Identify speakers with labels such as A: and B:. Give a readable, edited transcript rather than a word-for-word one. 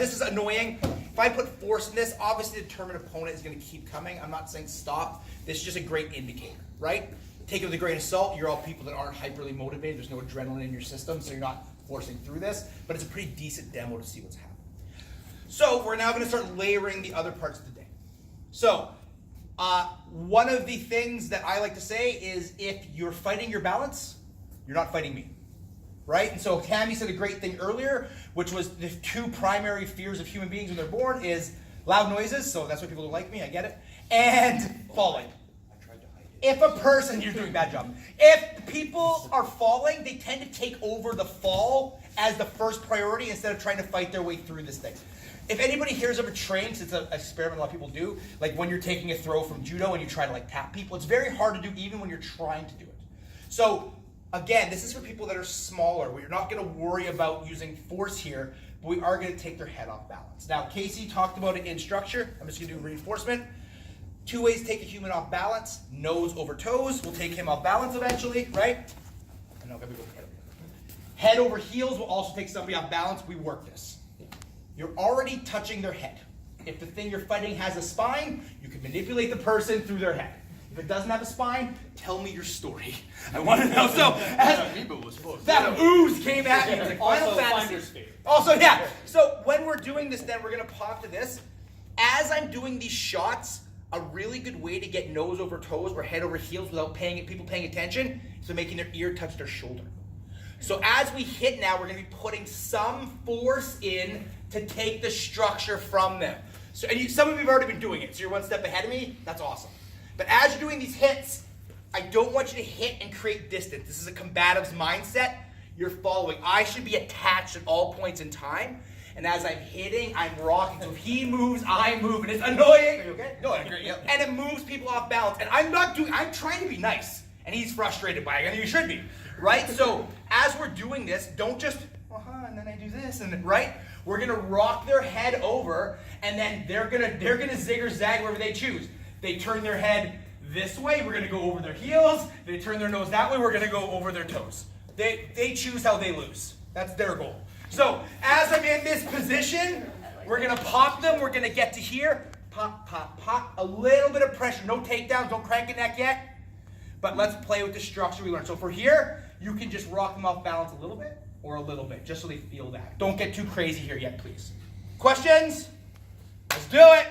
A: This is annoying. If I put force in this, obviously the determined opponent is going to keep coming. I'm not saying stop. This is just a great indicator, right? Take it with a grain of salt. You're all people that aren't hyperly motivated. There's no adrenaline in your system, so you're not forcing through this. But it's a pretty decent demo to see what's happening. So we're now going to start layering the other parts of the day. So one of the things that I like to say is if you're fighting your balance, you're not fighting me. Right? And so Tammy said a great thing earlier, which was the two primary fears of human beings when they're born is loud noises, so that's why people don't like me, I get it, and falling. If a person, you're doing a bad job. If people are falling, they tend to take over the fall as the first priority instead of trying to fight their way through this thing. If anybody hears of a train, since it's an experiment a lot of people do, like when you're taking a throw from judo and you try to like tap people, it's very hard to do even when you're trying to do it. So again, this is for people that are smaller. We're not going to worry about using force here, but we are going to take their head off balance. Now, Casey talked about it in structure. I'm just going to do reinforcement. 2 ways to take a human off balance. Nose over toes. We'll take him off balance eventually, right? And now go head over heels will also take somebody off balance. We work this. You're already touching their head. If the thing you're fighting has a spine, you can manipulate the person through their head. If it doesn't have a spine, tell me your story. I want to know. So as that ooze came at me, it's like Final Fantasy. Also, yeah. So when we're doing this, then we're gonna pop to this. As I'm doing these shots, a really good way to get nose over toes or head over heels without people paying attention is making their ear touch their shoulder. So as we hit now, we're gonna be putting some force in to take the structure from them. So some of you have already been doing it, so you're one step ahead of me. That's awesome. But as you're doing these hits, I don't want you to hit and create distance. This is a combative's mindset. You're following. I should be attached at all points in time. And as I'm hitting, I'm rocking. So if he moves, I move. And it's annoying. Are you okay? No, I agree. Yep. And it moves people off balance. And I'm trying to be nice. And he's frustrated by it. And you should be. Right? So as we're doing this, don't just, and then I do this. And then, right? We're going to rock their head over. And then they're gonna zig or zag wherever they choose. They turn their head this way, we're going to go over their heels. They turn their nose that way, we're going to go over their toes. They choose how they lose. That's their goal. So as I'm in this position, we're going to pop them. We're going to get to here. Pop, pop, pop. A little bit of pressure. No takedowns. Don't crank a neck yet. But let's play with the structure we learned. So for here, you can just rock them off balance a little bit or a little bit, just so they feel that. Don't get too crazy here yet, please. Questions? Let's do it.